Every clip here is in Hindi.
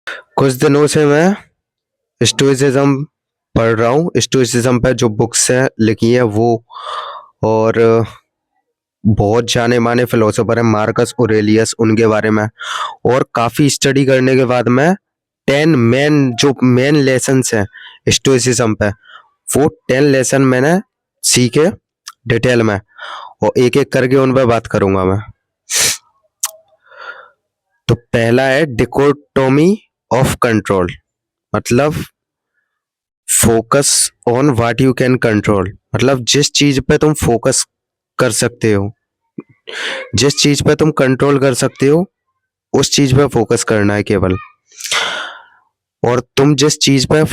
कुछ दिनों से मैं स्टोइसिज्म पढ़ रहा हूँ। स्टोइसिज्म पे जो बुक्स है लिखी है वो, और बहुत जाने माने फिलोसोफर है मार्कस ऑरेलियस, उनके बारे में। और काफ़ी स्टडी करने के बाद मैं 10 मेन लेसन्स हैं स्टोइसिज्म पे, वो 10 लेसन मैंने सीखे डिटेल में, और एक एक करके उन पर बात करूंगा मैं। तो पहला है डिकोटोमी ऑफ कंट्रोल, मतलब focus on what you can control, मतलब जिस चीज पे तुम फोकस कर सकते हो, जिस चीज पे तुम कंट्रोल कर सकते हो उस चीज पे फोकस करना है केवल। और तुम जिस चीज पे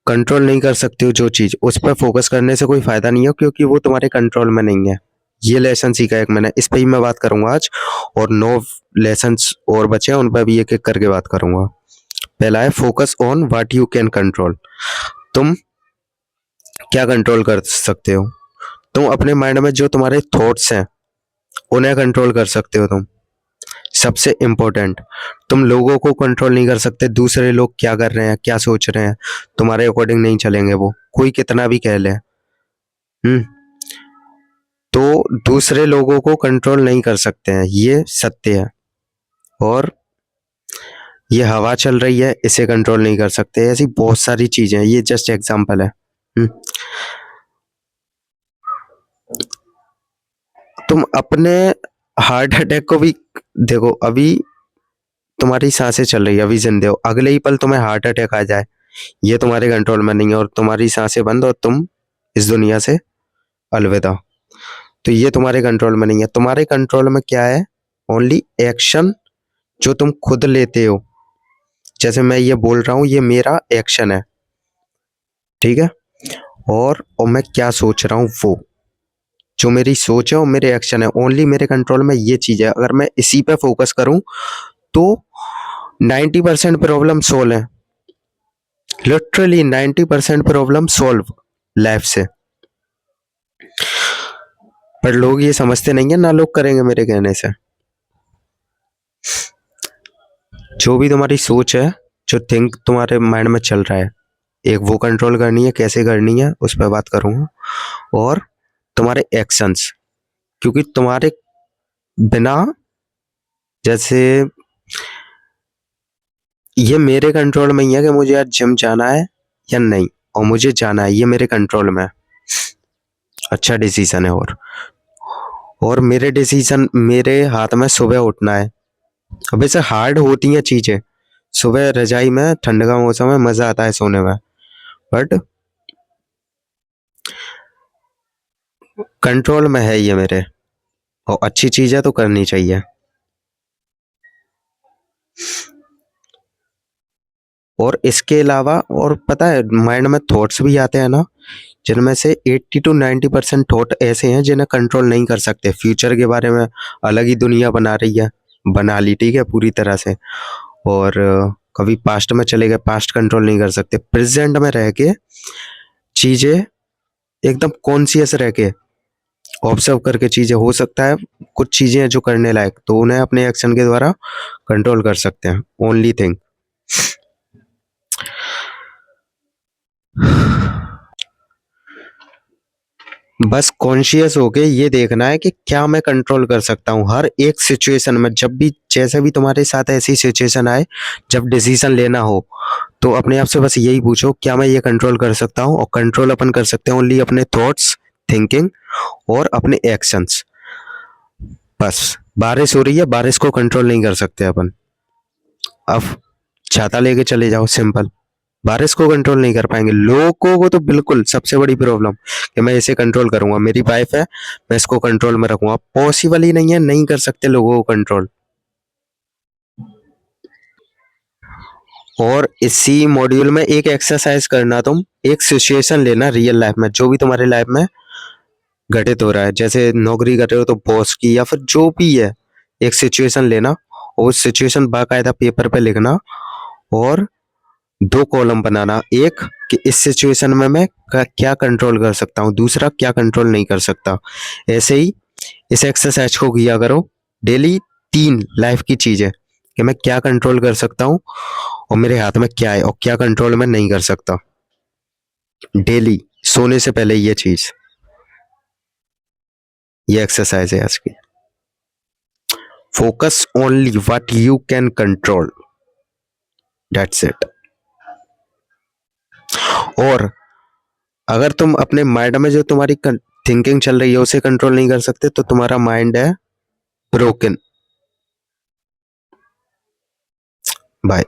कंट्रोल नहीं कर सकते हो, जो चीज, उस पर फोकस करने से कोई फायदा नहीं हो, क्योंकि वो तुम्हारे कंट्रोल में नहीं है। ये लेसन सीखा एक मैंने, इस पे ही मैं बात करूंगा आज। और 9 लेसन्स और बचे हैं, उन पर भी एक एक करके बात करूंगा। पहला है focus on what you can control. तुम क्या कंट्रोल कर सकते हो? तुम अपने माइंड में जो तुम्हारे थॉट्स हैं उन्हें कंट्रोल कर सकते हो तुम। सबसे इम्पोर्टेंट, तुम लोगों को कंट्रोल नहीं कर सकते। दूसरे लोग क्या कर रहे हैं, क्या सोच रहे हैं, तुम्हारे अकॉर्डिंग नहीं चलेंगे वो, कोई कितना भी कह ले। हम्म। तो दूसरे लोगों को कंट्रोल नहीं कर सकते हैं, ये सत्य है। और ये हवा चल रही है, इसे कंट्रोल नहीं कर सकते। ऐसी बहुत सारी चीजें हैं, ये जस्ट एग्जांपल है। हम्म। तुम अपने हार्ट अटैक को भी देखो, अभी तुम्हारी सांसें चल रही है, अभी जिंदे हो, अगले ही पल तुम्हें हार्ट अटैक आ जाए, ये तुम्हारे कंट्रोल में नहीं है, और तुम्हारी सांसें बंद और तुम इस दुनिया से अलविदा। तो ये तुम्हारे कंट्रोल में नहीं है। तुम्हारे कंट्रोल में क्या है? ओनली एक्शन जो तुम खुद लेते हो। जैसे मैं ये बोल रहा हूँ, ये मेरा एक्शन है, ठीक है। और मैं क्या सोच रहा हूँ, वो जो मेरी सोच है और मेरे एक्शन है, ओनली मेरे कंट्रोल में ये चीज है। अगर मैं इसी पे फोकस करूं तो 90% प्रॉब्लम सोल्व है। लिटरली 90% प्रॉब्लम सॉल्व लाइफ से। पर लोग ये समझते नहीं है ना, लोग करेंगे मेरे कहने से। जो भी तुम्हारी सोच है, जो थिंक तुम्हारे माइंड में चल रहा है, एक वो कंट्रोल करनी है, कैसे करनी है उस पर बात करूंगा। और तुम्हारे एक्शंस, क्योंकि तुम्हारे बिना, जैसे ये मेरे कंट्रोल में ही है कि मुझे आज जिम जाना है या नहीं, और मुझे जाना है, ये मेरे कंट्रोल में है। अच्छा डिसीजन है। और मेरे डिसीजन मेरे हाथ में, सुबह उठना है। अब ऐसे हार्ड होती हैं चीजें, सुबह रजाई में, ठंड का मौसम है, मजा आता है सोने में, बट कंट्रोल में है ये मेरे, और अच्छी चीज है तो करनी चाहिए। और इसके अलावा, और पता है, माइंड में थॉट्स भी आते हैं ना, जिनमें से 80 to 90% थॉट ऐसे हैं जिन्हें कंट्रोल नहीं कर सकते। फ्यूचर के बारे में अलग ही दुनिया बना रही है, बना ली, ठीक है, पूरी तरह से। और कभी पास्ट में चले गए, पास्ट कंट्रोल नहीं कर सकते। प्रेजेंट में रह के चीजें एकदम कॉन्शियस रह के ऑब्जर्व करके चीजें, हो सकता है कुछ चीजें हैं जो करने लायक, तो उन्हें अपने एक्शन के द्वारा कंट्रोल कर सकते हैं। ओनली थिंग, बस कॉन्शियस होके ये देखना है कि क्या मैं कंट्रोल कर सकता हूँ हर एक सिचुएशन में। जब भी, जैसे भी तुम्हारे साथ ऐसी सिचुएशन आए, जब डिसीजन लेना हो, तो अपने आप से बस यही पूछो, क्या मैं ये कंट्रोल कर सकता हूँ? और कंट्रोल अपन कर सकते हैं ओनली अपने थॉट्स, थिंकिंग और अपने एक्शंस। बस बारिश हो रही है, बारिश को कंट्रोल नहीं कर सकते अपन, अब छाता लेके चले जाओ, सिंपल। बारिश को कंट्रोल नहीं कर पाएंगे। लोगों को तो बिल्कुल सबसे बड़ी प्रॉब्लम कि मैं इसे कंट्रोल करूंगा, मेरी वाइफ है, मैं इसको कंट्रोल में रखूंगा, पॉसिबल ही नहीं है, नहीं कर सकते लोगों को कंट्रोल। और इसी मॉड्यूल में एक एक्सरसाइज करना, तुम एक सिचुएशन लेना रियल लाइफ में, जो भी तुम्हारे लाइफ में घटित हो रहा है, जैसे नौकरी कर रहे हो तो बॉस की, या फिर जो भी है, एक सिचुएशन लेना, और उस सिचुएशन बाकायदा पेपर पे लिखना, और 2 कॉलम बनाना। एक कि इस सिचुएशन में मैं क्या कंट्रोल कर सकता हूँ, दूसरा क्या कंट्रोल नहीं कर सकता। ऐसे ही इस एक्सरसाइज को किया करो डेली। 3 लाइफ की चीजें कि मैं क्या कंट्रोल कर सकता हूँ और मेरे हाथ में क्या है और क्या कंट्रोल मैं नहीं कर सकता। डेली सोने से पहले ये चीज, ये एक्सरसाइज है आज की। Focus only what you can control, that's it. और अगर तुम अपने माइंड में जो तुम्हारी थिंकिंग चल रही है उसे कंट्रोल नहीं कर सकते तो तुम्हारा माइंड है ब्रोकन। बाय।